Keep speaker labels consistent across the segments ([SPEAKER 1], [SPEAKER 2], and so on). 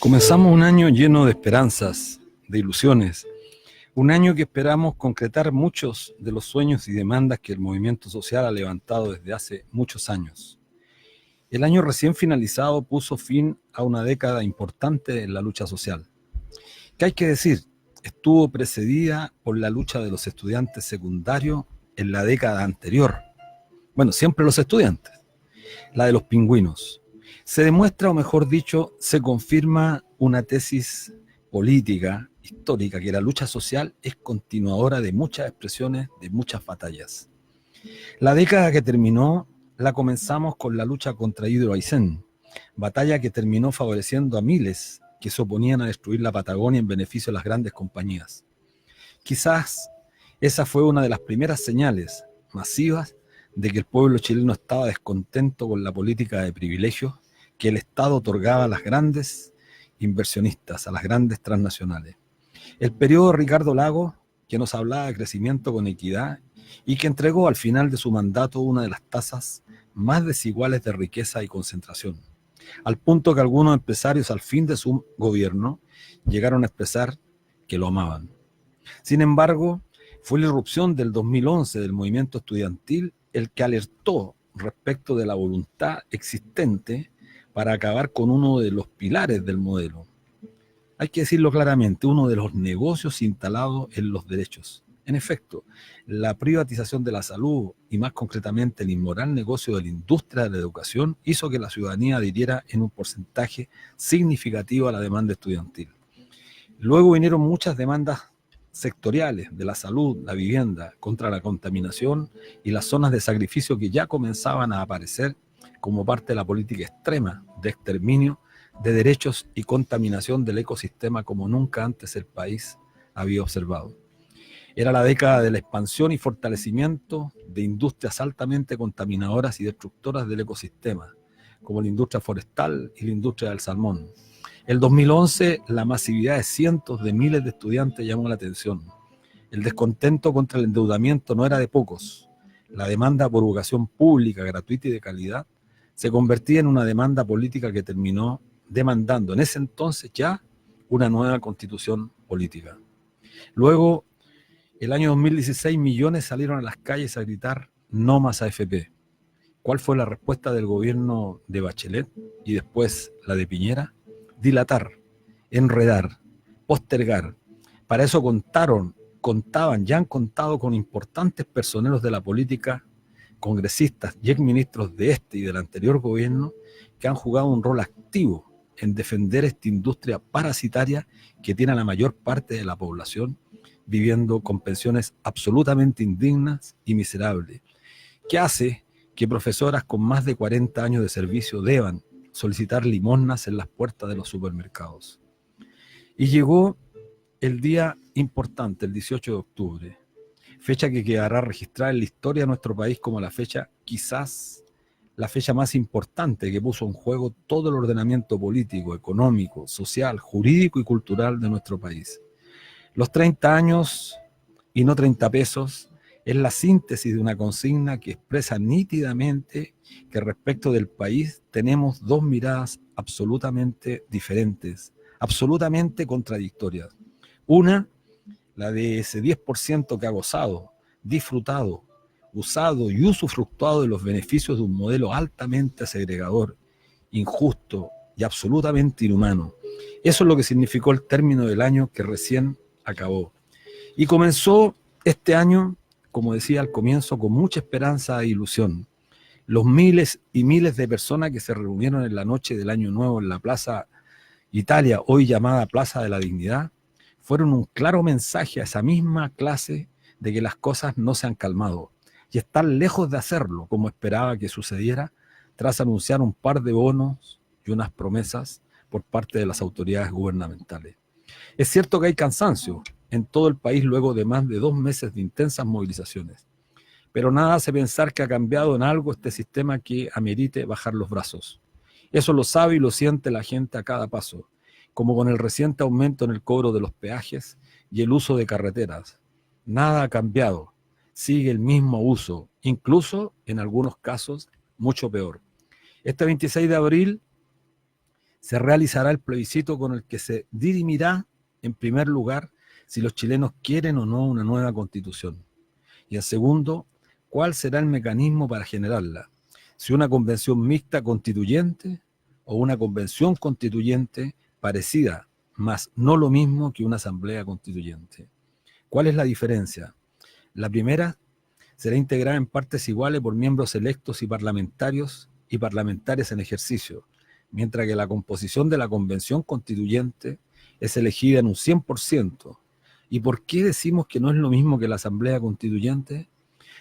[SPEAKER 1] Comenzamos un año lleno de esperanzas, de ilusiones, un año que esperamos concretar muchos de los sueños y demandas que el movimiento social ha levantado desde hace muchos años. El año recién finalizado puso fin a una década importante en la lucha social, que hay que decir, estuvo precedida por la lucha de los estudiantes secundarios en la década anterior. Bueno, siempre los estudiantes, la de los pingüinos. Se demuestra, o mejor dicho, se confirma una tesis política, histórica, que la lucha social es continuadora de muchas expresiones, de muchas batallas. La década que terminó la comenzamos con la lucha contra Hidro Aysén, batalla que terminó favoreciendo a miles que se oponían a destruir la Patagonia en beneficio de las grandes compañías. Quizás esa fue una de las primeras señales masivas de que el pueblo chileno estaba descontento con la política de privilegios que el Estado otorgaba a las grandes inversionistas, a las grandes transnacionales. El periodo de Ricardo Lagos, que nos hablaba de crecimiento con equidad y que entregó al final de su mandato una de las tasas más desiguales de riqueza y concentración, al punto que algunos empresarios al fin de su gobierno llegaron a expresar que lo amaban. Sin embargo, fue la irrupción del 2011 del movimiento estudiantil el que alertó respecto de la voluntad existente para acabar con uno de los pilares del modelo. Hay que decirlo claramente, uno de los negocios instalados en los derechos. En efecto, la privatización de la salud y más concretamente el inmoral negocio de la industria de la educación hizo que la ciudadanía adhiriera en un porcentaje significativo a la demanda estudiantil. Luego vinieron muchas demandas sectoriales de la salud, la vivienda, contra la contaminación y las zonas de sacrificio que ya comenzaban a aparecer como parte de la política extrema de exterminio de derechos y contaminación del ecosistema como nunca antes el país había observado. Era la década de la expansión y fortalecimiento de industrias altamente contaminadoras y destructoras del ecosistema, como la industria forestal y la industria del salmón. El 2011, la masividad de cientos de miles de estudiantes llamó la atención. El descontento contra el endeudamiento no era de pocos. La demanda por educación pública, gratuita y de calidad se convertía en una demanda política que terminó demandando en ese entonces ya una nueva constitución política. Luego, el año 2016, millones salieron a las calles a gritar no más AFP. ¿Cuál fue la respuesta del gobierno de Bachelet y después la de Piñera? Dilatar, enredar, postergar. Para eso contaban, ya han contado con importantes personeros de la política, congresistas y exministros de este y del anterior gobierno que han jugado un rol activo en defender esta industria parasitaria que tiene a la mayor parte de la población viviendo con pensiones absolutamente indignas y miserables, que hace que profesoras con más de 40 años de servicio deban solicitar limosnas en las puertas de los supermercados. Y llegó el día importante, el 18 de octubre, fecha que quedará registrada en la historia de nuestro país como la fecha, quizás la fecha más importante que puso en juego todo el ordenamiento político, económico, social, jurídico y cultural de nuestro país. Los 30 años y no 30 pesos es la síntesis de una consigna que expresa nítidamente que respecto del país tenemos dos miradas absolutamente diferentes, absolutamente contradictorias. Una, la de ese 10% que ha gozado, disfrutado, usado y usufructuado de los beneficios de un modelo altamente segregador, injusto y absolutamente inhumano. Eso es lo que significó el término del año que recién acabó. Y comenzó este año, como decía al comienzo, con mucha esperanza e ilusión. Los miles y miles de personas que se reunieron en la noche del Año Nuevo en la Plaza Italia, hoy llamada Plaza de la Dignidad, fueron un claro mensaje a esa misma clase de que las cosas no se han calmado y están lejos de hacerlo como esperaba que sucediera tras anunciar un par de bonos y unas promesas por parte de las autoridades gubernamentales. Es cierto que hay cansancio en todo el país luego de más de 2 meses de intensas movilizaciones, pero nada hace pensar que ha cambiado en algo este sistema que amerite bajar los brazos. Eso lo sabe y lo siente la gente a cada paso, como con el reciente aumento en el cobro de los peajes y el uso de carreteras. Nada ha cambiado, sigue el mismo uso, incluso en algunos casos mucho peor. Este 26 de abril Se realizará el plebiscito con el que se dirimirá, en primer lugar, si los chilenos quieren o no una nueva constitución. Y en segundo, cuál será el mecanismo para generarla. Si una convención mixta constituyente o una convención constituyente parecida, mas no lo mismo que una asamblea constituyente. ¿Cuál es la diferencia? La primera será integrada en partes iguales por miembros electos y parlamentarias en ejercicio, mientras que la composición de la convención constituyente es elegida en un 100%. ¿Y por qué decimos que no es lo mismo que la asamblea constituyente?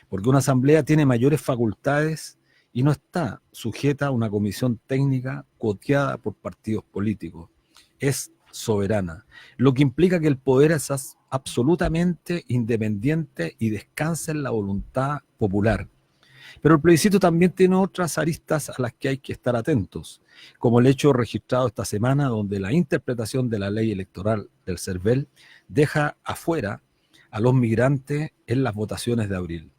[SPEAKER 1] Porque una asamblea tiene mayores facultades y no está sujeta a una comisión técnica coteada por partidos políticos. Es soberana, lo que implica que el poder es absolutamente independiente y descansa en la voluntad popular. Pero el plebiscito también tiene otras aristas a las que hay que estar atentos, como el hecho registrado esta semana donde la interpretación de la ley electoral del CERVEL deja afuera a los migrantes en las votaciones de abril.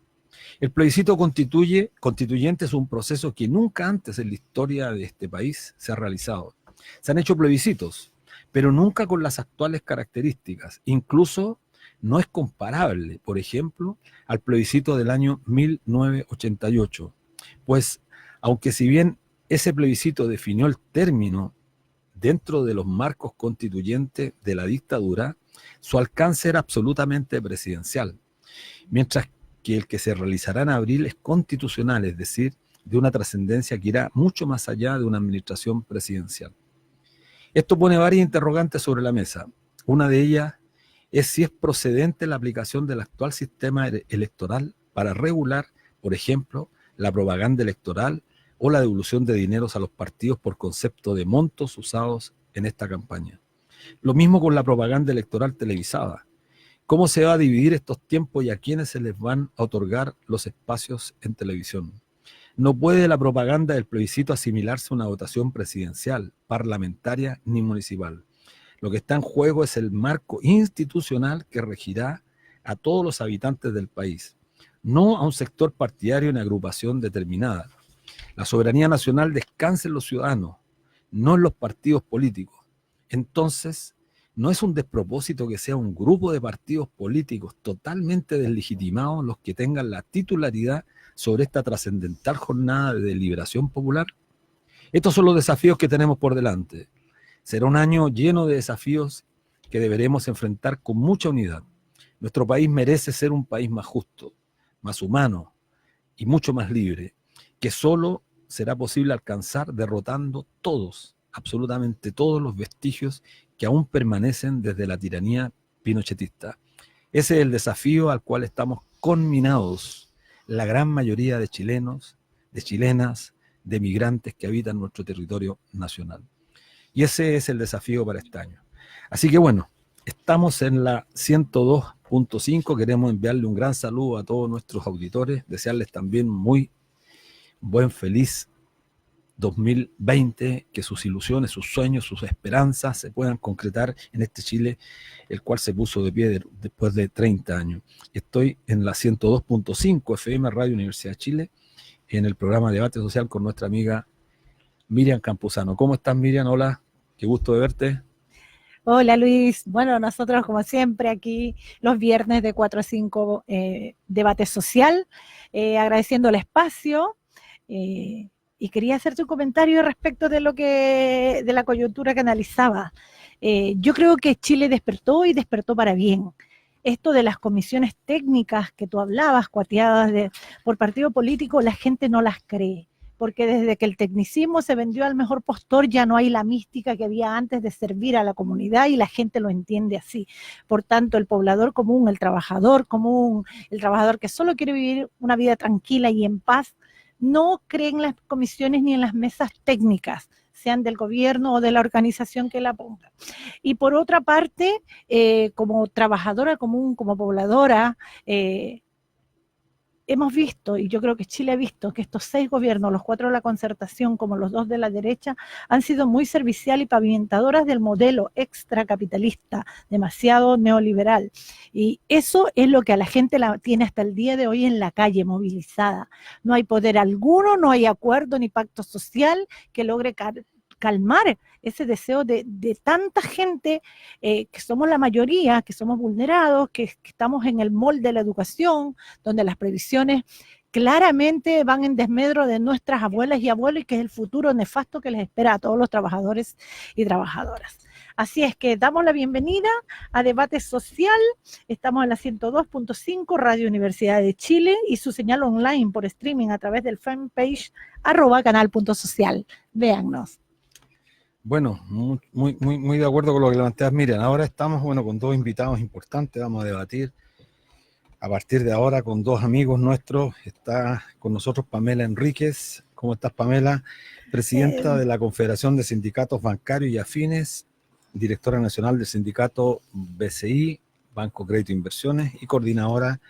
[SPEAKER 1] El plebiscito constituyente es un proceso que nunca antes en la historia de este país se ha realizado. Se han hecho plebiscitos, pero nunca con las actuales características. Incluso no es comparable, por ejemplo, al plebiscito del año 1988. Pues, aunque si bien ese plebiscito definió el término dentro de los marcos constituyentes de la dictadura, su alcance era absolutamente presidencial, mientras que el que se realizará en abril es constitucional, es decir, de una trascendencia que irá mucho más allá de una administración presidencial. Esto pone varias interrogantes sobre la mesa. Una de ellas es si es procedente la aplicación del actual sistema electoral para regular, por ejemplo, la propaganda electoral o la devolución de dineros a los partidos por concepto de montos usados en esta campaña. Lo mismo con la propaganda electoral televisada. ¿Cómo se va a dividir estos tiempos y a quiénes se les van a otorgar los espacios en televisión? No puede la propaganda del plebiscito asimilarse a una votación presidencial, parlamentaria ni municipal. Lo que está en juego es el marco institucional que regirá a todos los habitantes del país, no a un sector partidario en agrupación determinada. La soberanía nacional descansa en los ciudadanos, no en los partidos políticos. Entonces, no es un despropósito que sea un grupo de partidos políticos totalmente deslegitimados los que tengan la titularidad sobre esta trascendental jornada de deliberación popular. Estos son los desafíos que tenemos por delante. Será un año lleno de desafíos que deberemos enfrentar con mucha unidad. Nuestro país merece ser un país más justo, más humano y mucho más libre, que solo será posible alcanzar derrotando todos, absolutamente todos los vestigios que aún permanecen desde la tiranía pinochetista. Ese es el desafío al cual estamos conminados la gran mayoría de chilenos, de chilenas, de migrantes que habitan nuestro territorio nacional. Y ese es el desafío para este año. Así que bueno, estamos en la 102.5. Queremos enviarle un gran saludo a todos nuestros auditores, desearles también muy buen, feliz 2020, que sus ilusiones, sus sueños, sus esperanzas se puedan concretar en este Chile, el cual se puso de pie después de 30 años. Estoy en la 102.5 FM Radio Universidad de Chile, en el programa Debate Social con nuestra amiga Miriam Campuzano. ¿Cómo estás, Miriam? Hola, qué gusto de verte.
[SPEAKER 2] Hola, Luis. Bueno, nosotros como siempre aquí los viernes de 4 a 5 Debate Social, agradeciendo el espacio y quería hacerte un comentario respecto de de la coyuntura que analizaba. Yo creo que Chile despertó y despertó para bien. Esto de las comisiones técnicas que tú hablabas, cuateadas por partido político, la gente no las cree, porque desde que el tecnicismo se vendió al mejor postor ya no hay la mística que había antes de servir a la comunidad y la gente lo entiende así. Por tanto, el poblador común, el trabajador que solo quiere vivir una vida tranquila y en paz, no cree en las comisiones ni en las mesas técnicas, sean del gobierno o de la organización que la ponga. Y por otra parte, como trabajadora común, como pobladora, hemos visto, y yo creo que Chile ha visto, que estos 6 gobiernos, los 4 de la concertación como los 2 de la derecha, han sido muy servicial y pavimentadoras del modelo extracapitalista, demasiado neoliberal. Y eso es lo que a la gente la tiene hasta el día de hoy en la calle, movilizada. No hay poder alguno, no hay acuerdo ni pacto social que logre calmar ese deseo de tanta gente, que somos la mayoría, que somos vulnerados, que estamos en el molde de la educación, donde las previsiones claramente van en desmedro de nuestras abuelas y abuelos, y que es el futuro nefasto que les espera a todos los trabajadores y trabajadoras. Así es que damos la bienvenida a Debate Social. Estamos en la 102.5 Radio Universidad de Chile y su señal online por streaming a través del fanpage @canal.social. Véannos.
[SPEAKER 1] Bueno, muy de acuerdo con lo que planteas, Miriam. Ahora estamos, con dos invitados importantes. Vamos a debatir a partir de ahora con dos amigos nuestros. Está con nosotros Pamela Enríquez. ¿Cómo estás, Pamela? Presidenta de la Confederación de Sindicatos Bancarios y Afines, directora nacional del sindicato BCI, Banco Crédito e Inversiones, y coordinadora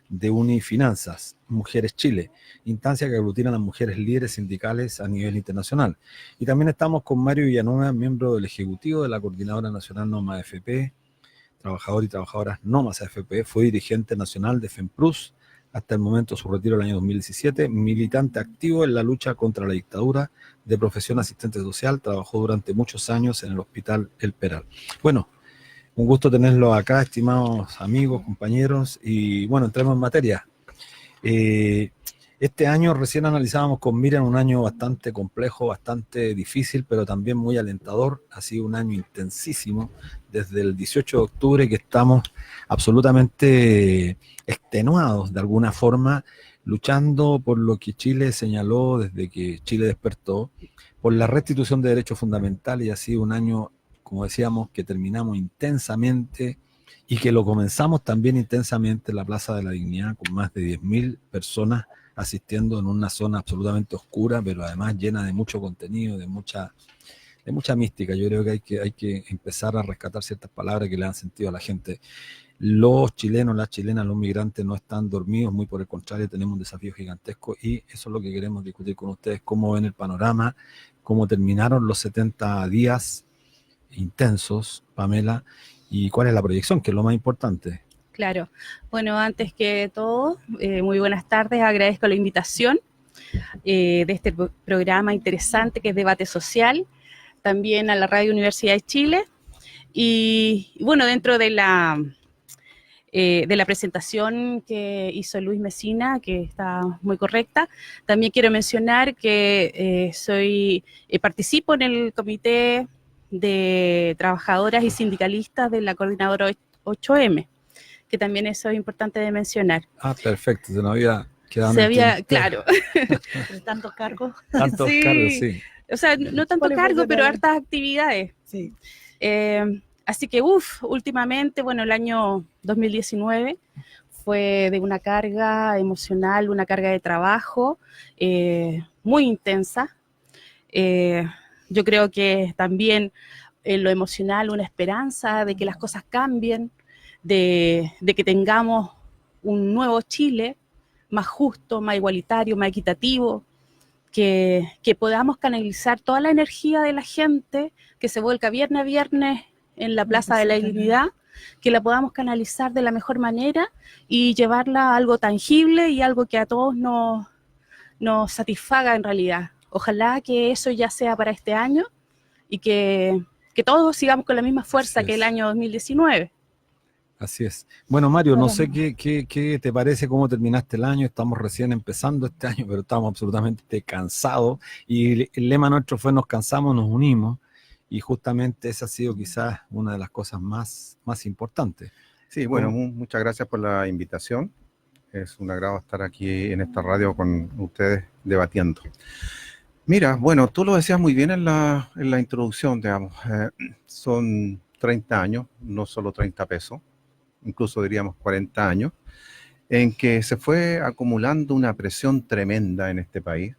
[SPEAKER 1] de Unifinanzas, Mujeres Chile, instancia que aglutina a las mujeres líderes sindicales a nivel internacional. Y también estamos con Mario Villanueva, miembro del Ejecutivo de la Coordinadora Nacional NOMA AFP, trabajador y trabajadoras NOMAS AFP, fue dirigente nacional de FEMPRUS hasta el momento de su retiro el año 2017, militante activo en la lucha contra la dictadura, de profesión asistente social, trabajó durante muchos años en el Hospital El Peral. Bueno, un gusto tenerlos acá, estimados amigos, compañeros, y entremos en materia. Este año recién analizábamos con Miriam un año bastante complejo, bastante difícil, pero también muy alentador. Ha sido un año intensísimo, desde el 18 de octubre que estamos absolutamente extenuados de alguna forma, luchando por lo que Chile señaló desde que Chile despertó, por la restitución de derechos fundamentales, y ha sido un año, como decíamos, que terminamos intensamente y que lo comenzamos también intensamente en la Plaza de la Dignidad, con más de 10.000 personas asistiendo en una zona absolutamente oscura, pero además llena de mucho contenido, de mucha mística. Yo creo que hay que empezar a rescatar ciertas palabras que le dan sentido a la gente. Los chilenos, las chilenas, los migrantes no están dormidos, muy por el contrario, tenemos un desafío gigantesco, y eso es lo que queremos discutir con ustedes: cómo ven el panorama, cómo terminaron los 70 días intensos, Pamela, y cuál es la proyección, que es lo más importante.
[SPEAKER 3] Claro. Bueno, antes que todo, muy buenas tardes, agradezco la invitación de este programa interesante que es Debate Social, también a la Radio Universidad de Chile, y bueno, dentro de la presentación que hizo Luis Mesina, que está muy correcta, también quiero mencionar que participo en el Comité de Trabajadoras y Sindicalistas de la Coordinadora 8M, que también eso es importante de mencionar.
[SPEAKER 1] Ah, perfecto, se nos había quedado.
[SPEAKER 3] Claro.
[SPEAKER 2] Tantos cargos.
[SPEAKER 1] Tantos cargos, sí.
[SPEAKER 3] O sea, no tanto cargo, pero hartas actividades.
[SPEAKER 2] Sí.
[SPEAKER 3] Así que, últimamente, el año 2019 fue de una carga emocional, una carga de trabajo muy intensa. Yo creo que también en lo emocional una esperanza de que las cosas cambien, de que tengamos un nuevo Chile más justo, más igualitario, más equitativo, que podamos canalizar toda la energía de la gente que se vuelca viernes a viernes en la Plaza de la Dignidad, que la podamos canalizar de la mejor manera y llevarla a algo tangible y algo que a todos nos satisfaga en realidad. Ojalá que eso ya sea para este año y que todos sigamos con la misma fuerza que el año 2019.
[SPEAKER 1] Así es. Bueno, Mario, no sé qué te parece, cómo terminaste el año. Estamos recién empezando este año, pero estamos absolutamente cansados. Y el lema nuestro fue: nos cansamos, nos unimos. Y justamente esa ha sido quizás una de las cosas más importantes.
[SPEAKER 4] Sí, bueno, muchas gracias por la invitación. Es un agrado estar aquí en esta radio con ustedes debatiendo. Mira, bueno, tú lo decías muy bien en la introducción, digamos. Son 30 años, no solo 30 pesos. Incluso diríamos 40 años, en que se fue acumulando una presión tremenda en este país,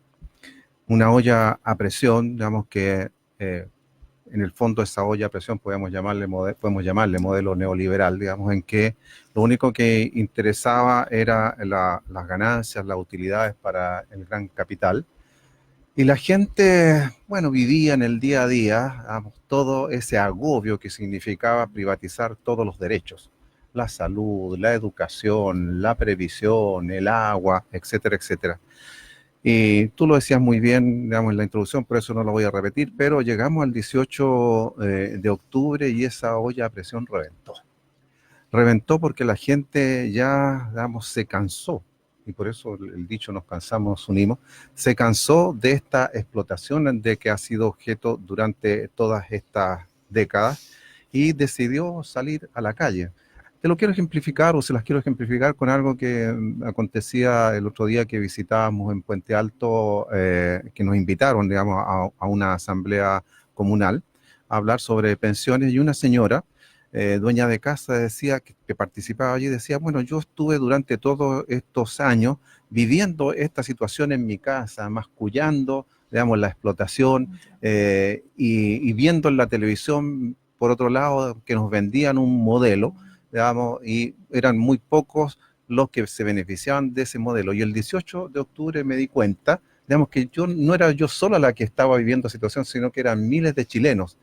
[SPEAKER 4] una olla a presión, digamos que en el fondo esa olla a presión podemos llamarle modelo neoliberal, digamos, en que lo único que interesaba era las ganancias, las utilidades para el gran capital, y la gente, vivía en el día a día, digamos, todo ese agobio que significaba privatizar todos los derechos: la salud, la educación, la previsión, el agua, etcétera, etcétera. Y tú lo decías muy bien, digamos, en la introducción, por eso no lo voy a repetir, pero llegamos al 18 de octubre y esa olla a presión reventó. Reventó porque la gente ya, digamos, se cansó, y por eso el dicho nos cansamos, nos unimos, se cansó de esta explotación de que ha sido objeto durante todas estas décadas y decidió salir a la calle. Te lo quiero ejemplificar, o se las quiero ejemplificar con algo que acontecía el otro día que visitábamos en Puente Alto, que nos invitaron, digamos, a una asamblea comunal a hablar sobre pensiones, y una señora, dueña de casa, decía, que participaba allí, decía, bueno, yo estuve durante todos estos años viviendo esta situación en mi casa, mascullando, digamos, la explotación, y viendo en la televisión, por otro lado, que nos vendían un modelo, digamos, y eran muy pocos los que se beneficiaban de ese modelo. Y el 18 de octubre me di cuenta, digamos, que yo no era yo sola la que estaba viviendo la situación, sino que eran miles de chilenos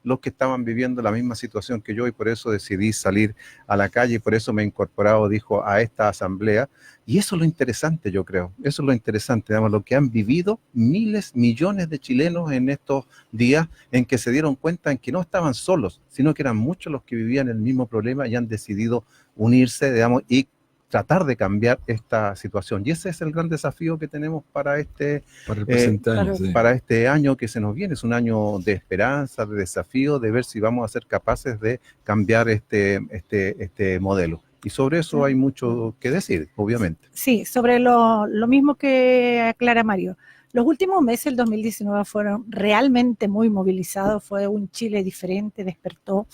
[SPEAKER 4] los que estaban viviendo la misma situación que yo, y por eso decidí salir a la calle, y por eso me he incorporado, dijo, a esta asamblea. Y eso es lo interesante, yo creo, eso es lo interesante, digamos, lo que han vivido miles, millones de chilenos en estos días, en que se dieron cuenta en que no estaban solos, sino que eran muchos los que vivían el mismo problema y han decidido unirse, digamos, y tratar de cambiar esta situación. Y ese es el gran desafío que tenemos para
[SPEAKER 1] el presente año, sí.
[SPEAKER 4] para este año que se nos viene. Es un año de esperanza, de desafío, de ver si vamos a ser capaces de cambiar este modelo. Y sobre eso hay mucho que decir, obviamente.
[SPEAKER 2] Sí, sobre lo mismo que aclara Mario. Los últimos meses del 2019 fueron realmente muy movilizados, fue un Chile diferente, despertó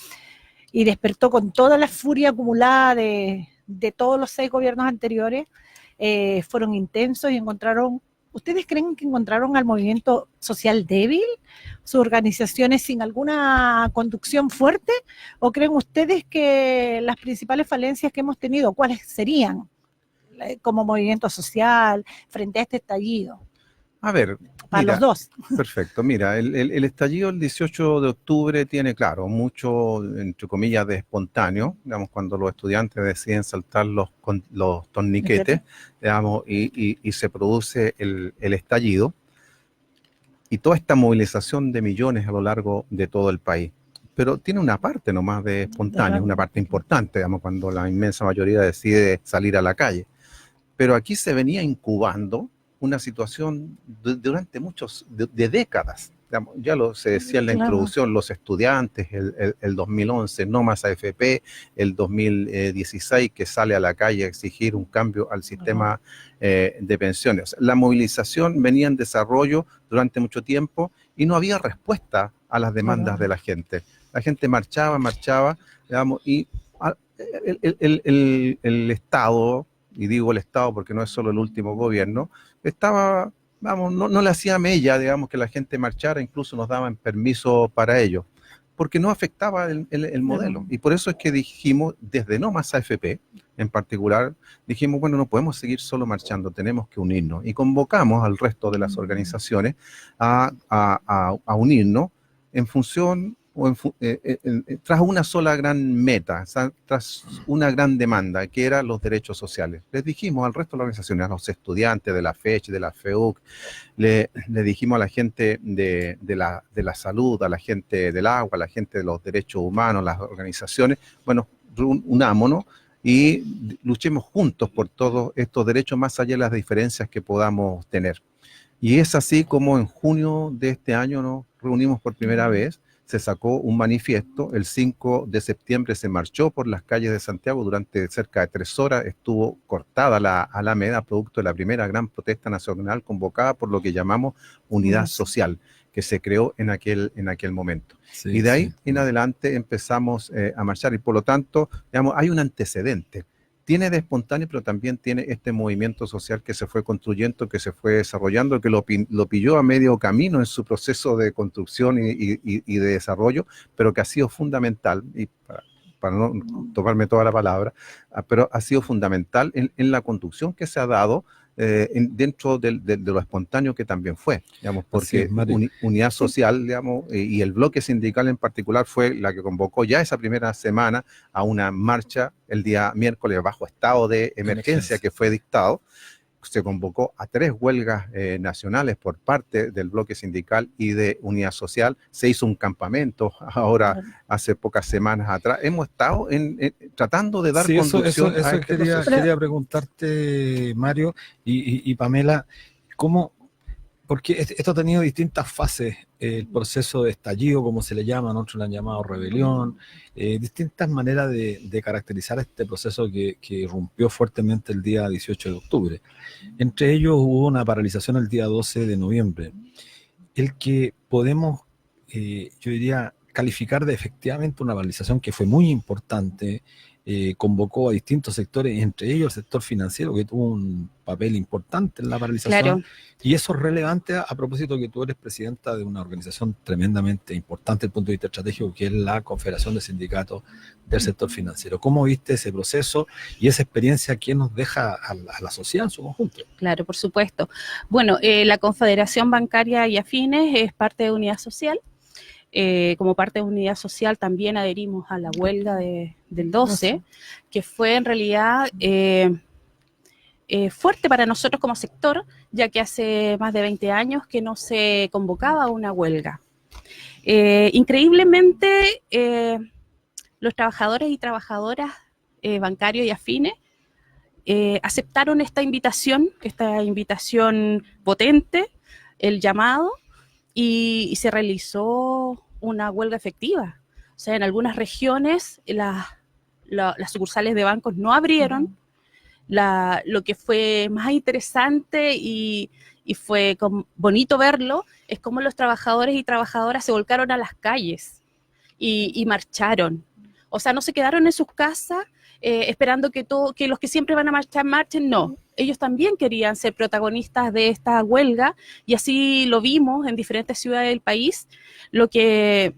[SPEAKER 2] con toda la furia acumulada de todos los 6 gobiernos anteriores. Fueron intensos y encontraron, ¿ustedes creen que encontraron al movimiento social débil, sus organizaciones sin alguna conducción fuerte? ¿O creen ustedes que las principales falencias que hemos tenido, cuáles serían como movimiento social frente a este estallido?
[SPEAKER 4] A ver,
[SPEAKER 2] para
[SPEAKER 4] mira,
[SPEAKER 2] los dos.
[SPEAKER 4] Perfecto, mira, el estallido el 18 de octubre tiene, claro, mucho, entre comillas, de espontáneo, digamos, cuando los estudiantes deciden saltar los torniquetes, digamos, y se produce el estallido, y toda esta movilización de millones a lo largo de todo el país. Pero tiene una parte nomás de espontáneo, una parte importante, digamos, cuando la inmensa mayoría decide salir a la calle. Pero aquí se venía incubando una situación durante de décadas. Digamos, ya se decía en la introducción, los estudiantes, el 2011, no más AFP, el 2016 que sale a la calle a exigir un cambio al sistema de pensiones. O sea, la movilización venía en desarrollo durante mucho tiempo y no había respuesta a las demandas de la gente. La gente marchaba, digamos, y el Estado, y digo el Estado porque no es solo el último gobierno, estaba, vamos, no le hacía mella, digamos, que la gente marchara, incluso nos daban permiso para ello, porque no afectaba el modelo. Y por eso es que dijimos, desde No Más AFP en particular, dijimos, bueno, no podemos seguir solo marchando, tenemos que unirnos. Y convocamos al resto de las organizaciones a unirnos en función tras una sola gran meta, tras una gran demanda, que eran los derechos sociales. Les dijimos al resto de las organizaciones, a los estudiantes de la FECH, de la FEUC, le dijimos a la gente de la salud, a la gente del agua, a la gente de los derechos humanos, las organizaciones, bueno, unámonos y luchemos juntos por todos estos derechos, más allá de las diferencias que podamos tener. Y es así como en junio de este año nos reunimos por primera vez. Se sacó un manifiesto, el 5 de septiembre se marchó por las calles de Santiago durante cerca de 3 horas, estuvo cortada la Alameda, producto de la primera gran protesta nacional convocada por lo que llamamos Unidad Social, que se creó en aquel momento. Sí, y de ahí en adelante empezamos a marchar, y por lo tanto, digamos, hay un antecedente. Tiene de espontáneo, pero también tiene este movimiento social que se fue construyendo, que se fue desarrollando, que lo pilló a medio camino en su proceso de construcción y de desarrollo, pero que ha sido fundamental, y para no tomarme toda la palabra, pero ha sido fundamental en la conducción que se ha dado dentro de lo espontáneo que también fue, digamos, porque Unidad Social, digamos, y el bloque sindical en particular fue la que convocó ya esa primera semana a una marcha el día miércoles bajo estado de emergencia que fue dictado, se convocó a 3 huelgas nacionales por parte del bloque sindical y de Unidad Social. Se hizo un campamento ahora hace pocas semanas atrás. Hemos estado tratando de dar conducción a este proceso.
[SPEAKER 1] Quería preguntarte, Mario y Pamela, ¿cómo? Porque esto ha tenido distintas fases, el proceso de estallido, como se le llama, otros lo han llamado rebelión, distintas maneras de caracterizar este proceso que irrumpió fuertemente el día 18 de octubre. Entre ellos hubo una paralización el día 12 de noviembre. El que podemos, yo diría, calificar de efectivamente una paralización que fue muy importante, convocó a distintos sectores, entre ellos el sector financiero, que tuvo un papel importante en la paralización.
[SPEAKER 3] Claro.
[SPEAKER 1] Y eso es relevante a propósito que tú eres presidenta de una organización tremendamente importante desde el punto de vista estratégico, que es la Confederación de Sindicatos del Sector Financiero. ¿Cómo viste ese proceso y esa experiencia que nos deja a la sociedad en su conjunto?
[SPEAKER 3] Claro, por supuesto. Bueno, la Confederación Bancaria y Afines es parte de Unidad Social. Como parte de Unidad Social también adherimos a la huelga del 12, que fue en realidad fuerte para nosotros como sector, ya que hace más de 20 años que no se convocaba a una huelga. Increíblemente, los trabajadores y trabajadoras bancarios y afines aceptaron esta invitación potente, el llamado, y se realizó una huelga efectiva. O sea, en algunas regiones las sucursales de bancos no abrieron. Lo que fue más interesante y fue bonito verlo es cómo los trabajadores y trabajadoras se volcaron a las calles y marcharon. O sea, no se quedaron en sus casas esperando que los que siempre van a marchar marchen, no. Ellos también querían ser protagonistas de esta huelga y así lo vimos en diferentes ciudades del país, lo que,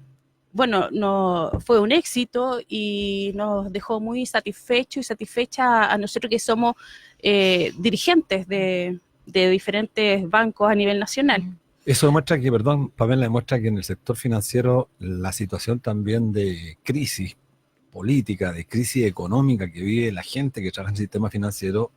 [SPEAKER 3] bueno, no fue un éxito y nos dejó muy satisfechos y satisfecha a nosotros que somos dirigentes de diferentes bancos a nivel nacional.
[SPEAKER 1] Eso demuestra que, perdón, Pamela, demuestra que en el sector financiero la situación también de crisis política, de crisis económica que vive la gente que trabaja en el sistema financiero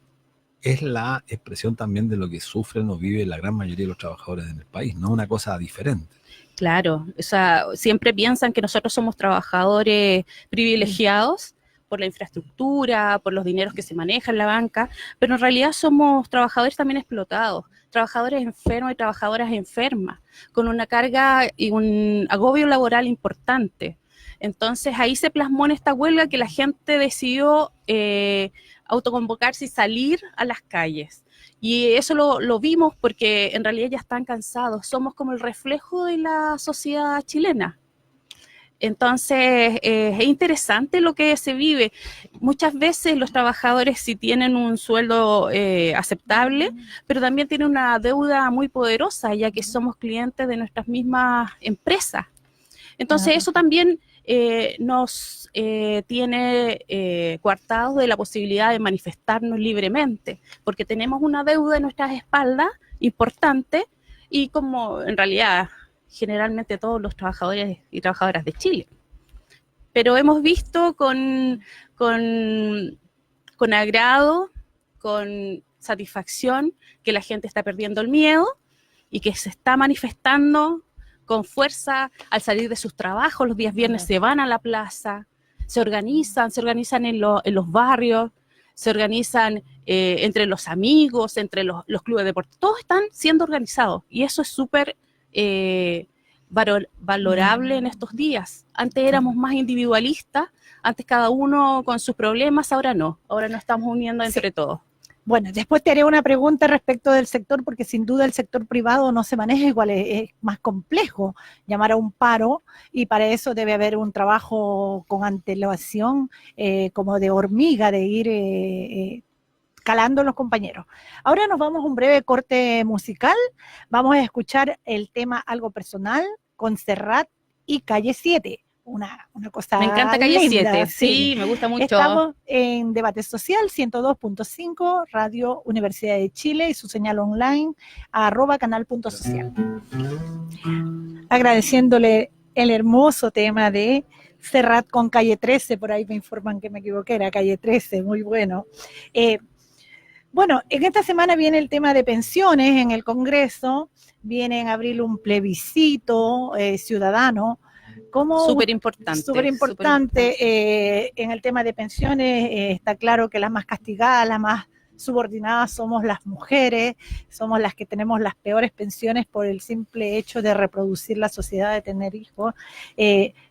[SPEAKER 1] es la expresión también de lo que sufren o vive la gran mayoría de los trabajadores en el país, no una cosa diferente.
[SPEAKER 3] Claro, o sea, siempre piensan que nosotros somos trabajadores privilegiados por la infraestructura, por los dineros que se manejan en la banca, pero en realidad somos trabajadores también explotados, trabajadores enfermos y trabajadoras enfermas, con una carga y un agobio laboral importante. Entonces ahí se plasmó en esta huelga que la gente decidió autoconvocarse y salir a las calles. Y eso lo vimos porque en realidad ya están cansados. Somos como el reflejo de la sociedad chilena. Entonces es interesante lo que se vive. Muchas veces los trabajadores sí tienen un sueldo aceptable, pero también tienen una deuda muy poderosa, ya que somos clientes de nuestras mismas empresas. Entonces eso también nos tiene coartados de la posibilidad de manifestarnos libremente, porque tenemos una deuda en nuestras espaldas importante y como en realidad generalmente todos los trabajadores y trabajadoras de Chile. Pero hemos visto con agrado, con satisfacción que la gente está perdiendo el miedo y que se está manifestando con fuerza al salir de sus trabajos. Los días viernes se van a la plaza, se organizan en los barrios, se organizan entre los amigos, entre los clubes deportivos, todos están siendo organizados y eso es súper valorable en estos días. Antes éramos más individualistas, antes cada uno con sus problemas, ahora no, ahora nos estamos uniendo entre todos.
[SPEAKER 2] Bueno, después te haré una pregunta respecto del sector, porque sin duda el sector privado no se maneja igual, es más complejo llamar a un paro y para eso debe haber un trabajo con antelación, como de hormiga, de ir calando los compañeros. Ahora nos vamos a un breve corte musical, vamos a escuchar el tema Algo Personal con Serrat y Calle 7. Una cosa
[SPEAKER 3] me encanta Calle
[SPEAKER 2] linda,
[SPEAKER 3] 7, sí, me gusta mucho.
[SPEAKER 2] Estamos en Debate Social 102.5, Radio Universidad de Chile y su señal online @canal.social. Agradeciéndole el hermoso tema de Serrat con Calle 13, por ahí me informan que me equivoqué, era Calle 13, muy bueno. Bueno, en esta semana viene el tema de pensiones en el Congreso, viene en abril un plebiscito ciudadano.
[SPEAKER 3] Súper importante.
[SPEAKER 2] Súper importante. En el tema de pensiones está claro que las más castigadas, las más subordinadas somos las mujeres, somos las que tenemos las peores pensiones por el simple hecho de reproducir la sociedad, de tener hijos.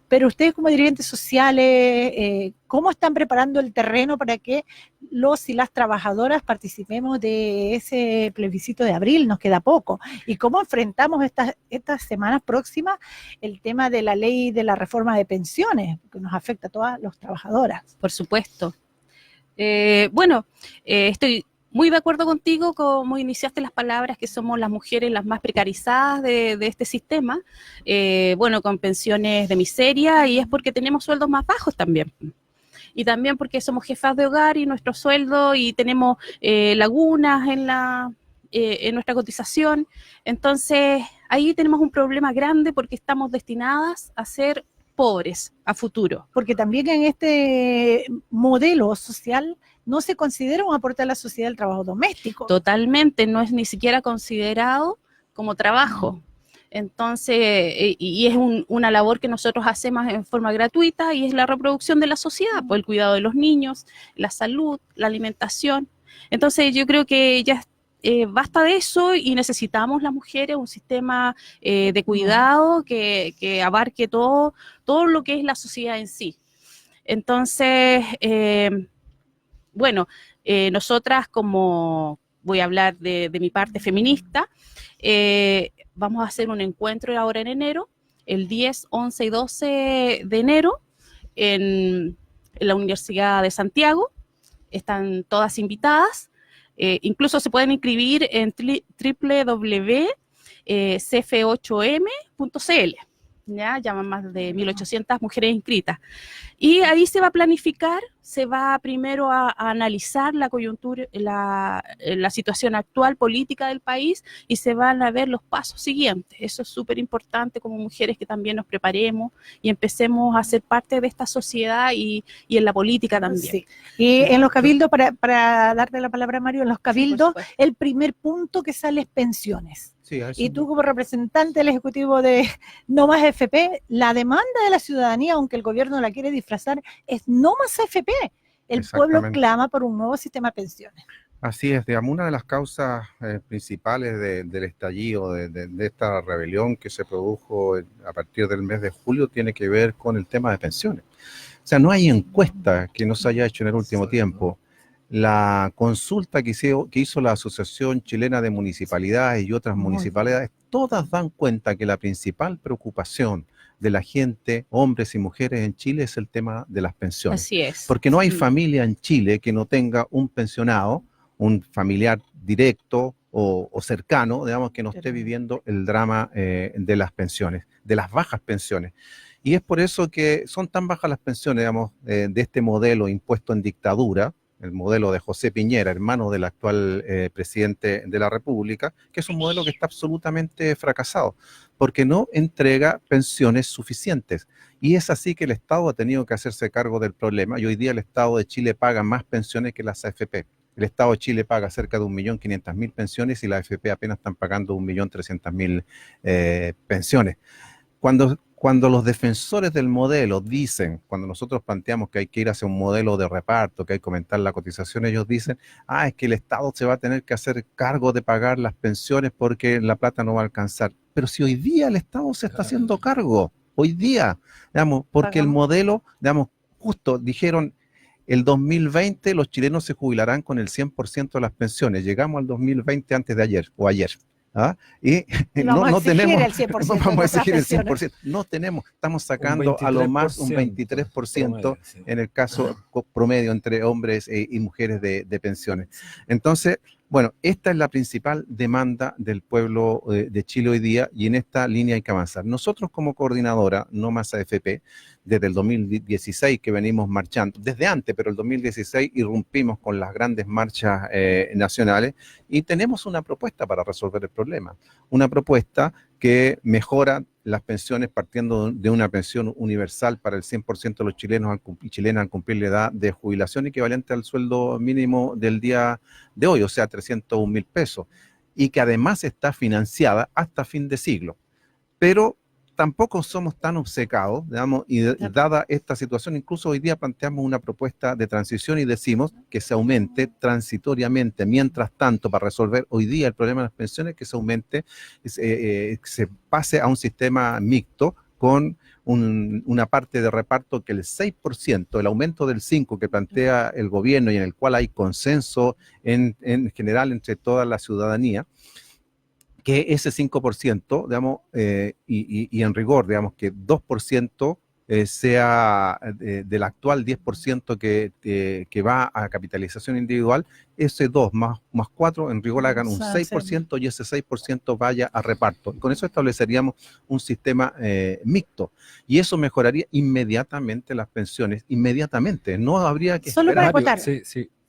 [SPEAKER 2] Pero ustedes como dirigentes sociales, ¿cómo están preparando el terreno para que los y las trabajadoras participemos de ese plebiscito de abril? Nos queda poco. ¿Y cómo enfrentamos estas semanas próximas el tema de la ley de la reforma de pensiones, que nos afecta a todas las trabajadoras?
[SPEAKER 3] Por supuesto. Estoy muy de acuerdo contigo, como iniciaste las palabras, que somos las mujeres las más precarizadas de este sistema, con pensiones de miseria, y es porque tenemos sueldos más bajos también. Y también porque somos jefas de hogar y nuestro sueldo, y tenemos lagunas en nuestra cotización. Entonces, ahí tenemos un problema grande porque estamos destinadas a ser pobres a futuro.
[SPEAKER 2] Porque también en este modelo social no se considera un aporte a la sociedad el trabajo doméstico.
[SPEAKER 3] Totalmente, no es ni siquiera considerado como trabajo. Entonces, y es una labor que nosotros hacemos en forma gratuita, y es la reproducción de la sociedad, por el cuidado de los niños, la salud, la alimentación. Entonces, yo creo que ya basta de eso, y necesitamos las mujeres un sistema de cuidado que abarque todo lo que es la sociedad en sí. Entonces, nosotras, como voy a hablar de mi parte feminista, vamos a hacer un encuentro ahora en enero, el 10, 11 y 12 de enero, en la Universidad de Santiago. Están todas invitadas. Incluso se pueden inscribir en www.cf8m.cl. Ya llaman más de 1.800 mujeres inscritas. Y ahí se va a planificar, se va primero a analizar la coyuntura, la situación actual política del país, y se van a ver los pasos siguientes. Eso es súper importante, como mujeres, que también nos preparemos y empecemos a ser parte de esta sociedad y en la política también.
[SPEAKER 2] Sí. Y en los cabildos, para darte la palabra, Mario, en los cabildos, sí, el primer punto que sale es pensiones. Sí, y tú, como representante del Ejecutivo de No Más AFP, la demanda de la ciudadanía, aunque el gobierno la quiere disfrazar, es no más AFP. El pueblo clama por un nuevo sistema de pensiones.
[SPEAKER 4] Así es, digamos, una de las causas principales del estallido, de esta rebelión que se produjo a partir del mes de julio, tiene que ver con el tema de pensiones. O sea, no hay encuesta que no se haya hecho en el último tiempo. La consulta que hizo la Asociación Chilena de Municipalidades y otras municipalidades, todas dan cuenta que la principal preocupación de la gente, hombres y mujeres en Chile, es el tema de las pensiones.
[SPEAKER 3] Así es.
[SPEAKER 4] Porque no hay familia en Chile que no tenga un pensionado, un familiar directo o cercano, digamos, que no esté viviendo el drama de las pensiones, de las bajas pensiones. Y es por eso que son tan bajas las pensiones, digamos, de este modelo impuesto en dictadura, el modelo de José Piñera, hermano del actual presidente de la República, que es un modelo que está absolutamente fracasado, porque no entrega pensiones suficientes. Y es así que el Estado ha tenido que hacerse cargo del problema, y hoy día el Estado de Chile paga más pensiones que las AFP. El Estado de Chile paga cerca de 1.500.000 pensiones, y la AFP apenas están pagando 1.300.000 pensiones. Cuando los defensores del modelo dicen, cuando nosotros planteamos que hay que ir hacia un modelo de reparto, que hay que aumentar la cotización, ellos dicen, es que el Estado se va a tener que hacer cargo de pagar las pensiones porque la plata no va a alcanzar. Pero si hoy día el Estado se está haciendo cargo, hoy día, digamos, porque el modelo, digamos, justo dijeron, el 2020 los chilenos se jubilarán con el 100% de las pensiones. Llegamos al 2020 antes de ayer o ayer. Y no tenemos, vamos a exigir el 100%, no tenemos, estamos sacando a lo más un 23% en el caso promedio entre hombres y mujeres de pensiones. Entonces, bueno, esta es la principal demanda del pueblo de Chile hoy día, y en esta línea hay que avanzar. Nosotros, como coordinadora No Más AFP, desde el 2016 que venimos marchando, desde antes, pero el 2016 irrumpimos con las grandes marchas nacionales, y tenemos una propuesta para resolver el problema. Una propuesta que mejora las pensiones partiendo de una pensión universal para el 100% de los chilenos y chilenas al cumplir la edad de jubilación equivalente al sueldo mínimo del día de hoy, o sea, 301.000 pesos, y que además está financiada hasta fin de siglo. Pero tampoco somos tan obcecados, digamos, y dada esta situación, incluso hoy día planteamos una propuesta de transición y decimos que se aumente transitoriamente, mientras tanto, para resolver hoy día el problema de las pensiones, que se aumente, se pase a un sistema mixto con una parte de reparto que el 6%, el aumento del 5% que plantea el gobierno y en el cual hay consenso en general entre toda la ciudadanía, que ese 5%, digamos, y en rigor, digamos, que 2% sea del actual 10% que va a capitalización individual, ese 2 más 4 en rigor hagan un 6% y ese 6% vaya a reparto. Y con eso estableceríamos un sistema mixto. Y eso mejoraría inmediatamente las pensiones, inmediatamente. No habría que
[SPEAKER 2] Solo
[SPEAKER 4] esperar.
[SPEAKER 2] para acotar,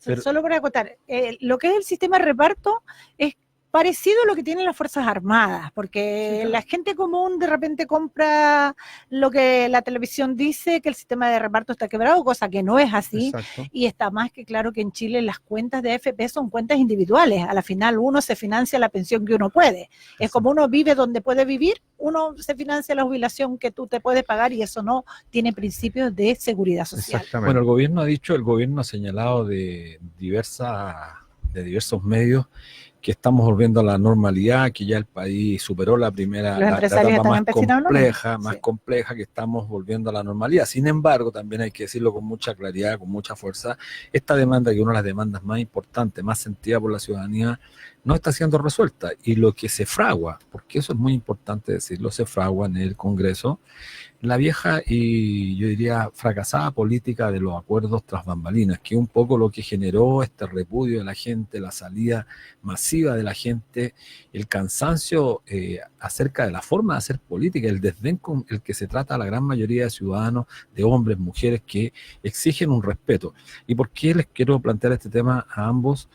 [SPEAKER 1] Pero-
[SPEAKER 2] solo para acotar, lo que es el sistema de reparto es parecido a lo que tienen las Fuerzas Armadas, porque
[SPEAKER 1] Sí, claro.
[SPEAKER 2] la gente común de repente compra lo que la televisión dice, que el sistema de reparto está quebrado, cosa que no es así.
[SPEAKER 4] Exacto.
[SPEAKER 2] Y está más que claro que en Chile las cuentas de AFP son cuentas individuales. A la final uno se financia la pensión que uno puede. Es como uno vive donde puede vivir, uno se financia la jubilación que tú te puedes pagar y eso no tiene principios de seguridad social.
[SPEAKER 4] Exactamente.
[SPEAKER 1] Bueno, el gobierno ha señalado de diversos medios que estamos volviendo a la normalidad, que ya el país superó la
[SPEAKER 2] Los
[SPEAKER 1] etapa
[SPEAKER 2] empresarios están
[SPEAKER 1] más
[SPEAKER 2] empecinados, ¿no?
[SPEAKER 1] compleja, que estamos volviendo a la normalidad. Sin embargo, también hay que decirlo con mucha claridad, con mucha fuerza, esta demanda, que es una de las demandas más importantes, más sentida por la ciudadanía, no está siendo resuelta. Y lo que se fragua, porque eso es muy importante decirlo, se fragua en el Congreso, la vieja y yo diría fracasada política de los acuerdos tras bambalinas, que es un poco lo que generó este repudio de la gente, la salida masiva de la gente, el cansancio acerca de la forma de hacer política, el desdén con el que se trata a la gran mayoría de ciudadanos, de hombres, mujeres, que exigen un respeto. ¿Y por qué les quiero plantear este tema a ambos?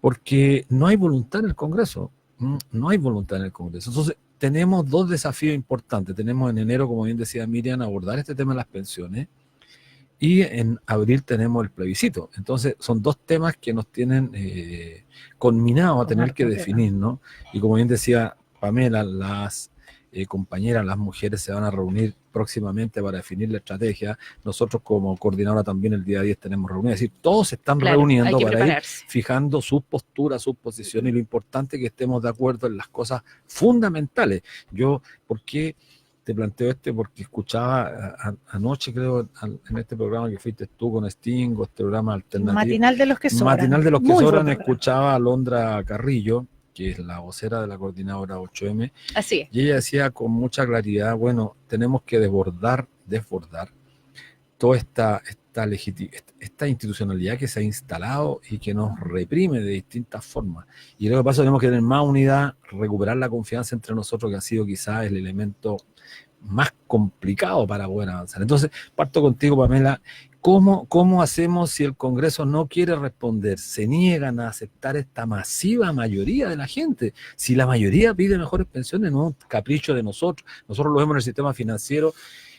[SPEAKER 1] Porque no hay voluntad en el Congreso, no hay voluntad en el Congreso. Entonces, tenemos dos desafíos importantes. Tenemos en enero, como bien decía Miriam, abordar este tema de las pensiones y en abril tenemos el plebiscito. Entonces, son dos temas que nos tienen conminados a tener que definir, ¿no? Y como bien decía Pamela, las compañeras, las mujeres se van a reunir próximamente para definir la estrategia. Nosotros como coordinadora también el día 10 tenemos reuniones. Es decir, todos se están reuniendo para ir fijando sus posturas, sus posiciones y lo importante es que estemos de acuerdo en las cosas fundamentales. ¿Por qué te planteo porque escuchaba anoche, creo, en este programa que fuiste tú con Sting, este programa alternativo.
[SPEAKER 2] Matinal de los que sobran.
[SPEAKER 1] Matinal de los que sobran, escuchaba a Alondra Carrillo, que es la vocera de la coordinadora 8M.
[SPEAKER 3] Así es.
[SPEAKER 1] Y ella decía con mucha claridad, bueno, tenemos que desbordar toda esta institucionalidad que se ha instalado y que nos reprime de distintas formas. Y lo que pasa es que tenemos que tener más unidad, recuperar la confianza entre nosotros, que ha sido quizás el elemento más complicado para poder avanzar. Entonces, parto contigo, Pamela. ¿Cómo hacemos si el Congreso no quiere responder? Se niegan a aceptar esta masiva mayoría de la gente. Si la mayoría pide mejores pensiones, no es un capricho de nosotros. Nosotros lo vemos en el sistema financiero,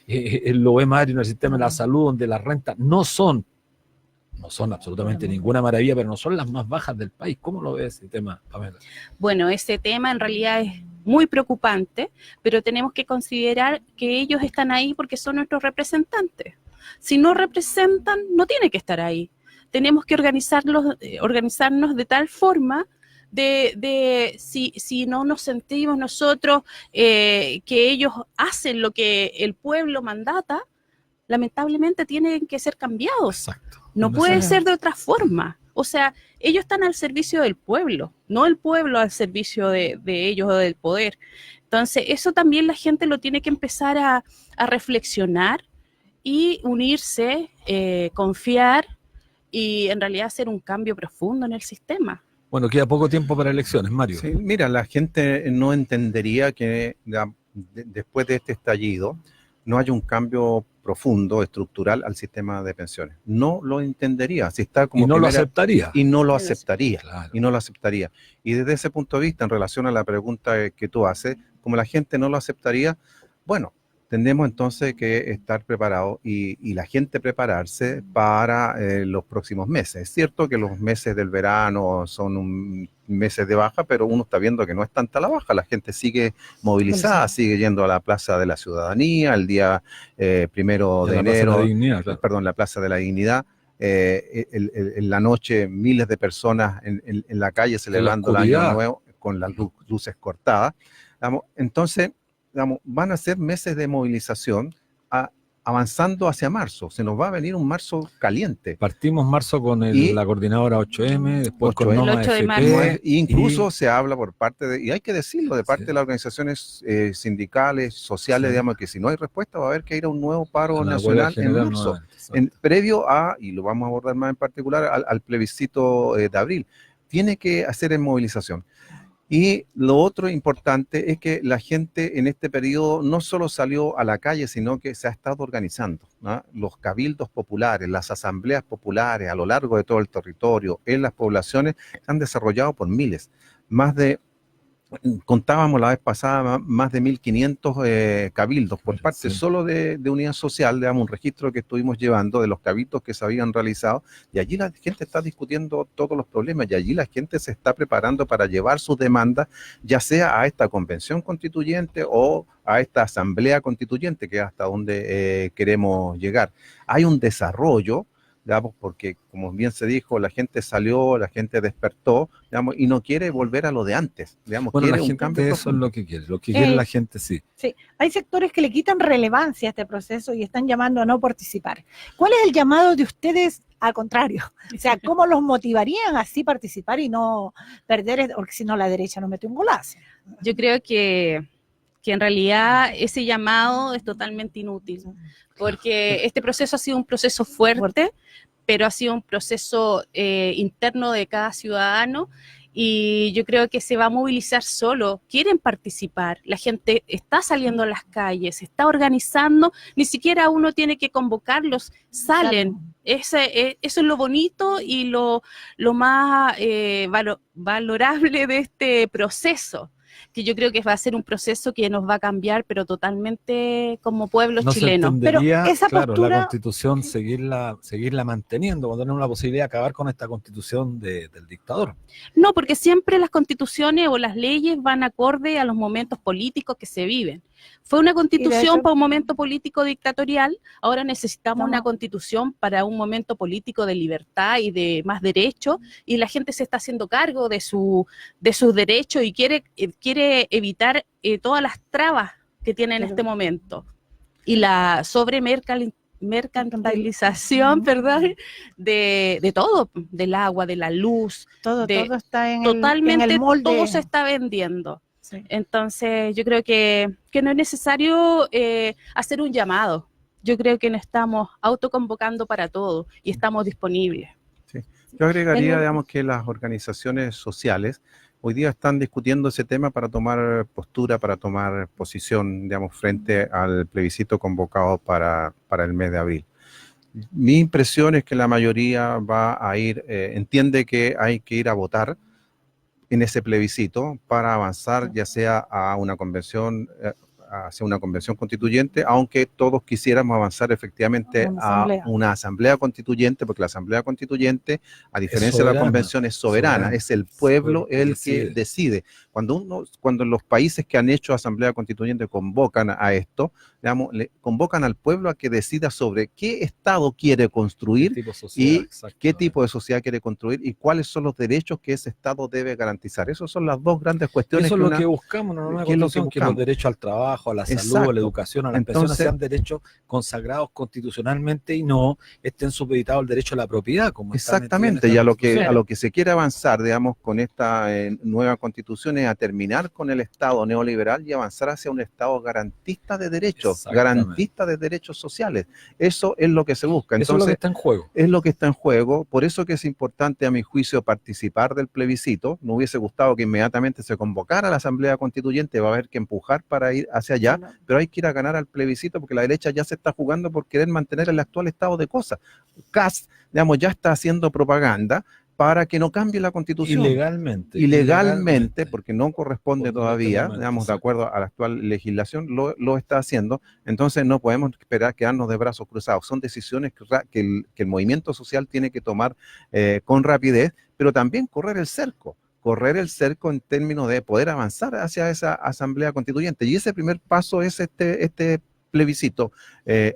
[SPEAKER 1] lo vemos en el sistema de la salud, donde las rentas no son absolutamente ninguna maravilla, pero no son las más bajas del país. ¿Cómo lo ves ese tema, Pamela?
[SPEAKER 3] Bueno, ese tema en realidad es muy preocupante, pero tenemos que considerar que ellos están ahí porque son nuestros representantes. Si no representan, no tienen que estar ahí. Tenemos que organizarnos de tal forma si no nos sentimos nosotros que ellos hacen lo que el pueblo mandata, lamentablemente tienen que ser cambiados.
[SPEAKER 1] Exacto.
[SPEAKER 3] No puede ser de otra forma. O sea, ellos están al servicio del pueblo, no el pueblo al servicio de ellos o del poder. Entonces, eso también la gente lo tiene que empezar a reflexionar y unirse, confiar y en realidad hacer un cambio profundo en el sistema.
[SPEAKER 1] Bueno, queda poco tiempo para elecciones, Mario.
[SPEAKER 4] Sí, mira, la gente no entendería que después de este estallido no haya un cambio profundo, estructural al sistema de pensiones. No lo entendería. Si está como
[SPEAKER 1] lo aceptaría.
[SPEAKER 4] Y no lo aceptaría.
[SPEAKER 1] Claro.
[SPEAKER 4] Y no lo aceptaría. Y desde ese punto de vista, en relación a la pregunta que tú haces, como la gente no lo aceptaría, Bueno, tenemos entonces que estar preparados y la gente prepararse para los próximos meses. Es cierto que los meses del verano son meses de baja, pero uno está viendo que no es tanta la baja. La gente sigue movilizada, sigue yendo a la Plaza de la Ciudadanía el día 1 de enero, la Plaza de la Dignidad. En la noche, miles de personas en la calle celebrando el Año Nuevo con las luces cortadas. Entonces, van a ser meses de movilización avanzando hacia marzo. Se nos va a venir un marzo caliente.
[SPEAKER 1] Partimos marzo con la coordinadora 8M, después 8M, con Noma
[SPEAKER 3] 8 de
[SPEAKER 1] FP,
[SPEAKER 3] marzo.
[SPEAKER 4] Incluso se habla por parte de, y hay que decirlo, de parte de las organizaciones sindicales, sociales, digamos, que si no hay respuesta va a haber que ir a un nuevo paro nacional en marzo, previo a, y lo vamos a abordar más en particular, al plebiscito de abril. Tiene que hacer en movilización. Y lo otro importante es que la gente en este periodo no solo salió a la calle, sino que se ha estado organizando, ¿no? Los cabildos populares, las asambleas populares a lo largo de todo el territorio, en las poblaciones, se han desarrollado por miles. Contábamos la vez pasada más de 1.500 cabildos por parte solo de Unidad Social, digamos, un registro que estuvimos llevando de los cabildos que se habían realizado, y allí la gente está discutiendo todos los problemas, y allí la gente se está preparando para llevar sus demandas, ya sea a esta convención constituyente o a esta asamblea constituyente, que es hasta donde queremos llegar. Hay un desarrollo, digamos, porque como bien se dijo, la gente salió, la gente despertó, digamos, y no quiere volver a lo de antes, digamos,
[SPEAKER 1] bueno,
[SPEAKER 4] quiere
[SPEAKER 1] la gente,
[SPEAKER 4] un cambio
[SPEAKER 1] eso
[SPEAKER 4] profundo.
[SPEAKER 1] es lo que quiere la gente, sí.
[SPEAKER 2] Sí, hay sectores que le quitan relevancia a este proceso y están llamando a no participar. ¿Cuál es el llamado de ustedes al contrario? O sea, ¿cómo los motivarían a así participar y no perder, porque si no la derecha nos mete un golazo?
[SPEAKER 3] Yo creo que en realidad ese llamado es totalmente inútil, porque este proceso ha sido un proceso fuerte, pero ha sido un proceso interno de cada ciudadano, y yo creo que se va a movilizar solo. Quieren participar, la gente está saliendo a las calles, se está organizando, ni siquiera uno tiene que convocarlos, salen. Claro. Eso es lo bonito y lo más valorable de este proceso, que yo creo que va a ser un proceso que nos va a cambiar, pero totalmente como pueblo chileno.
[SPEAKER 1] Pero esa postura, la Constitución seguirla manteniendo, cuando tenemos la posibilidad de acabar con esta Constitución del dictador.
[SPEAKER 3] No, porque siempre las constituciones o las leyes van acorde a los momentos políticos que se viven. Fue una constitución para un momento político dictatorial, ahora necesitamos una constitución para un momento político de libertad y de más derechos, y la gente se está haciendo cargo de sus derechos y quiere evitar todas las trabas que tiene en este momento. Y la mercantilización, perdón, de todo, del agua, de la luz,
[SPEAKER 2] todo está en
[SPEAKER 3] totalmente
[SPEAKER 2] el molde.
[SPEAKER 3] Todo se está vendiendo. Sí. Entonces yo creo que no es necesario hacer un llamado. Yo creo que nos estamos autoconvocando para todo y estamos disponibles.
[SPEAKER 4] Sí. Yo agregaría, digamos, que las organizaciones sociales hoy día están discutiendo ese tema para tomar postura, para tomar posición, digamos, frente al plebiscito convocado para el mes de abril. Mi impresión es que la mayoría va a ir, entiende que hay que ir a votar en ese plebiscito para avanzar ya sea a una convención, hacia una convención constituyente, aunque todos quisiéramos avanzar efectivamente a una asamblea constituyente, porque la asamblea constituyente, a diferencia de la convención, es soberana, es el pueblo el que decide. Cuando los países que han hecho asamblea constituyente convocan a esto, digamos, convocan al pueblo a que decida sobre qué Estado quiere construir y qué tipo de sociedad quiere construir y cuáles son los derechos que ese Estado debe garantizar. Esas son las dos grandes cuestiones.
[SPEAKER 1] Eso es lo que buscamos, ¿no? Que los derechos al trabajo, a la salud, a la educación, a las personas sean derechos consagrados constitucionalmente y no estén supeditados al derecho a la propiedad. Como
[SPEAKER 4] exactamente, y a lo que se quiere avanzar, digamos, con esta nueva constitución es a terminar con el Estado neoliberal y avanzar hacia un Estado garantista de derechos, garantista de derechos sociales. Eso es lo que se busca. Entonces,
[SPEAKER 1] eso es lo que está en juego.
[SPEAKER 4] Es lo que está en juego, por eso que es importante, a mi juicio, participar del plebiscito. Me hubiese gustado que inmediatamente se convocara a la Asamblea Constituyente, va a haber que empujar para ir hacia allá, pero hay que ir a ganar al plebiscito porque la derecha ya se está jugando por querer mantener el actual estado de cosas. Kast, digamos, ya está haciendo propaganda para que no cambie la Constitución. Ilegalmente, porque no corresponde todavía, digamos, de acuerdo a la actual legislación, lo está haciendo. Entonces no podemos esperar quedarnos de brazos cruzados. Son decisiones que el movimiento social tiene que tomar con rapidez, pero también correr el cerco en términos de poder avanzar hacia esa asamblea constituyente. Y ese primer paso es este plebiscito,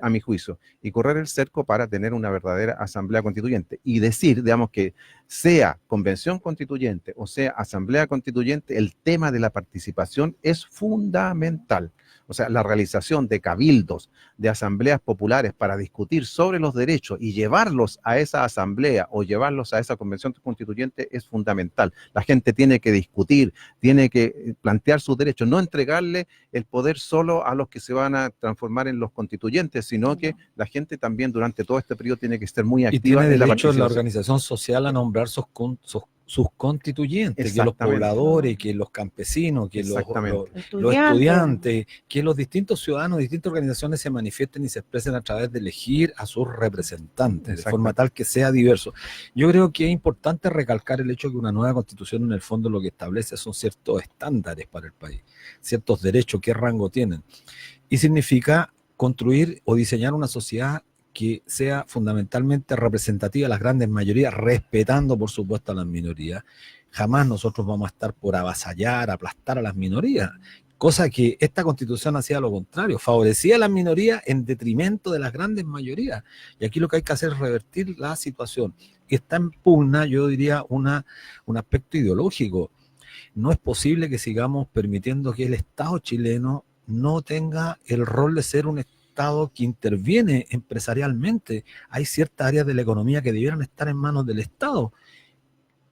[SPEAKER 4] a mi juicio, y correr el cerco para tener una verdadera asamblea constituyente y decir, digamos, que sea convención constituyente o sea asamblea constituyente, el tema de la participación es fundamental. O sea, la realización de cabildos, de asambleas populares para discutir sobre los derechos y llevarlos a esa asamblea o llevarlos a esa convención constituyente es fundamental. La gente tiene que discutir, tiene que plantear sus derechos, no entregarle el poder solo a los que se van a transformar en los constituyentes, sino que la gente también durante todo este periodo tiene que estar muy activa.
[SPEAKER 1] Y tiene
[SPEAKER 4] en la
[SPEAKER 1] derecho
[SPEAKER 4] participación.
[SPEAKER 1] la organización social a nombrar sus constituyentes, que los pobladores, que los campesinos, que los estudiantes, que los distintos ciudadanos, distintas organizaciones se manifiesten y se expresen a través de elegir a sus representantes, de forma tal que sea diverso. Yo creo que es importante recalcar el hecho de que una nueva constitución en el fondo lo que establece son ciertos estándares para el país, ciertos derechos, qué rango tienen, y significa construir o diseñar una sociedad que sea fundamentalmente representativa de las grandes mayorías, respetando por supuesto a las minorías. Jamás nosotros vamos a estar por avasallar, aplastar a las minorías, cosa que esta Constitución hacía lo contrario, favorecía a las minorías en detrimento de las grandes mayorías. Y aquí lo que hay que hacer es revertir la situación. Y está en pugna, yo diría, un aspecto ideológico. No es posible que sigamos permitiendo que el Estado chileno no tenga el rol de ser un Estado que interviene empresarialmente. Hay ciertas áreas de la economía que debieran estar en manos del Estado.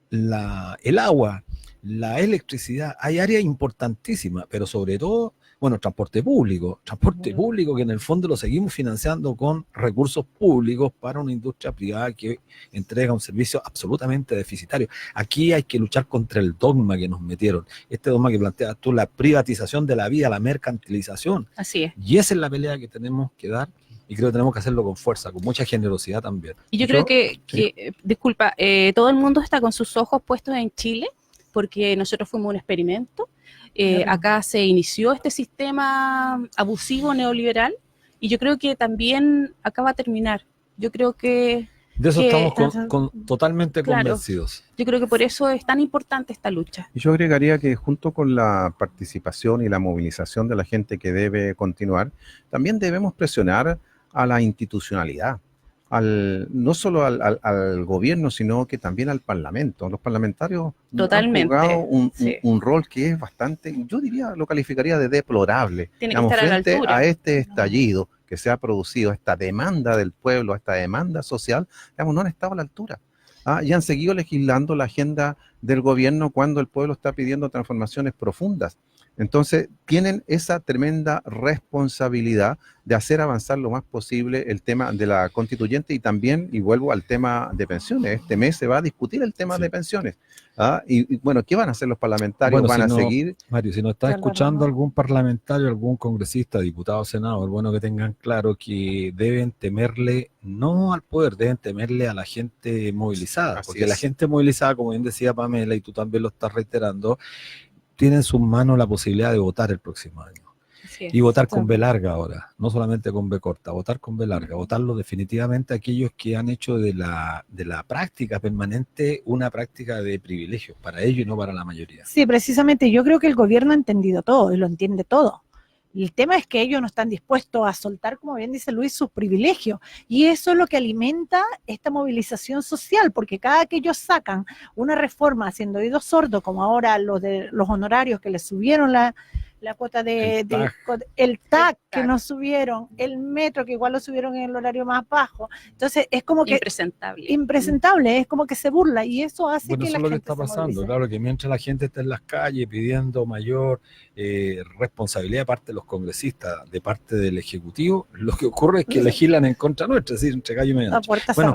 [SPEAKER 1] El agua, la electricidad, hay áreas importantísimas, pero sobre todo, bueno, transporte público que en el fondo lo seguimos financiando con recursos públicos para una industria privada que entrega un servicio absolutamente deficitario. Aquí hay que luchar contra el dogma que nos metieron, este dogma que planteas tú, la privatización de la vida, la mercantilización.
[SPEAKER 3] Así es.
[SPEAKER 1] Y esa es la pelea que tenemos que dar. Y creo que tenemos que hacerlo con fuerza, con mucha generosidad también.
[SPEAKER 3] Y yo creo que disculpa, todo el mundo está con sus ojos puestos en Chile, porque nosotros fuimos un experimento. Acá se inició este sistema abusivo neoliberal y yo creo que también acá va a terminar. Yo creo que...
[SPEAKER 1] De eso estamos totalmente convencidos.
[SPEAKER 3] Yo creo que por eso es tan importante esta lucha.
[SPEAKER 4] Y yo agregaría que junto con la participación y la movilización de la gente que debe continuar, también debemos presionar a la institucionalidad, no solo al gobierno, sino que también al Parlamento. Los parlamentarios
[SPEAKER 3] Totalmente,
[SPEAKER 4] han jugado un rol que es bastante, yo diría, lo calificaría de deplorable.
[SPEAKER 3] Tiene que estar
[SPEAKER 4] frente
[SPEAKER 3] a la altura.
[SPEAKER 4] A este estallido que se ha producido, esta demanda del pueblo, esta demanda social, digamos, no han estado a la altura. Y han seguido legislando la agenda del gobierno cuando el pueblo está pidiendo transformaciones profundas. Entonces, tienen esa tremenda responsabilidad de hacer avanzar lo más posible el tema de la constituyente y también, y vuelvo al tema de pensiones, este mes se va a discutir el tema de pensiones. Y bueno, ¿qué van a hacer los parlamentarios? ¿Van a seguir?
[SPEAKER 1] Mario, si nos está escuchando algún parlamentario, algún congresista, diputado, senador, bueno, que tengan claro que deben temerle no al poder, deben temerle a la gente movilizada, porque la gente movilizada, como bien decía Pamela, y tú también lo estás reiterando, tiene en sus manos la posibilidad de votar el próximo año. Y votar con B larga ahora, no solamente con B corta, votar con B larga, votarlo definitivamente a aquellos que han hecho de la práctica permanente una práctica de privilegios para ellos y no para la mayoría.
[SPEAKER 2] Sí, precisamente yo creo que el gobierno ha entendido todo y lo entiende todo. El tema es que ellos no están dispuestos a soltar, como bien dice Luis, sus privilegios. Y eso es lo que alimenta esta movilización social, porque cada que ellos sacan una reforma haciendo oídos sordos, como ahora los honorarios que les subieron la cuota el TAC que nos subieron, el metro que igual lo subieron en el horario más bajo. Entonces es como que... Impresentable, es como que se burla y eso hace que la gente se movilice. Bueno, eso es lo que está pasando,
[SPEAKER 1] claro, que mientras la gente está en las calles pidiendo mayor responsabilidad de parte de los congresistas, de parte del Ejecutivo, lo que ocurre es que legislan en contra nuestra, es decir, entre gallo y medianoche. Bueno,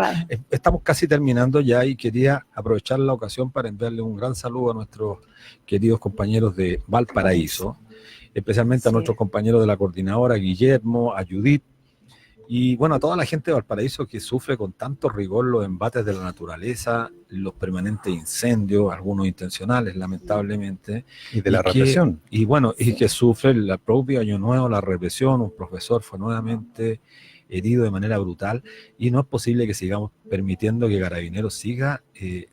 [SPEAKER 1] estamos casi terminando ya y quería aprovechar la ocasión para enviarle un gran saludo a nuestros queridos compañeros de Valparaíso, especialmente a nuestros compañeros de la coordinadora, Guillermo, a Judith, Y bueno, a toda la gente de Valparaíso que sufre con tanto rigor los embates de la naturaleza, los permanentes incendios, algunos intencionales, lamentablemente.
[SPEAKER 4] Y de la represión.
[SPEAKER 1] Y bueno, y que sufre el propio Año Nuevo, la represión. Un profesor fue nuevamente herido de manera brutal, y no es posible que sigamos permitiendo que Carabineros siga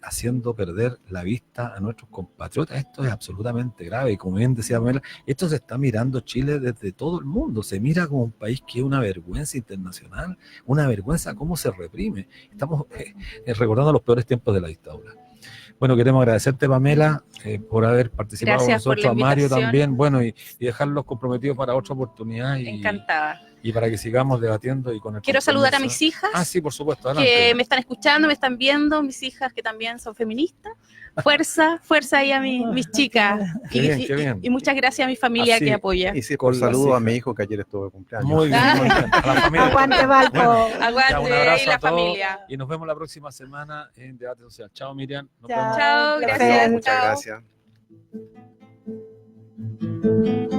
[SPEAKER 1] haciendo perder la vista a nuestros compatriotas. Esto es absolutamente grave, y como bien decía Pamela, esto se está mirando Chile desde todo el mundo, se mira como un país que es una vergüenza internacional, una vergüenza cómo se reprime. Estamos recordando los peores tiempos de la dictadura. Bueno, queremos agradecerte, Pamela, por haber participado con nosotros, a Mario también, bueno, y dejarlos comprometidos para otra oportunidad.
[SPEAKER 3] Encantada.
[SPEAKER 1] Y para que sigamos debatiendo y con el
[SPEAKER 3] Quiero saludar a mis hijas.
[SPEAKER 1] Ah, sí, por supuesto, adelante.
[SPEAKER 3] Que me están escuchando, me están viendo, mis hijas que también son feministas. Fuerza ahí a mis chicas.
[SPEAKER 1] Qué bien.
[SPEAKER 3] Y muchas gracias a mi familia que apoya.
[SPEAKER 4] Y sí, con saludo a mi hijo que ayer estuvo de cumpleaños.
[SPEAKER 1] Muy bien, muy bien. A la familia.
[SPEAKER 2] Aguante, Valpo.
[SPEAKER 3] Aguante
[SPEAKER 1] un abrazo
[SPEAKER 3] y la
[SPEAKER 1] a todos,
[SPEAKER 3] familia.
[SPEAKER 1] y nos vemos la próxima semana en Debate Social. Chao, Miriam. Nos
[SPEAKER 2] Chao.
[SPEAKER 1] vemos.
[SPEAKER 3] Chao, gracias.
[SPEAKER 4] Muchas
[SPEAKER 3] Chao.
[SPEAKER 4] gracias.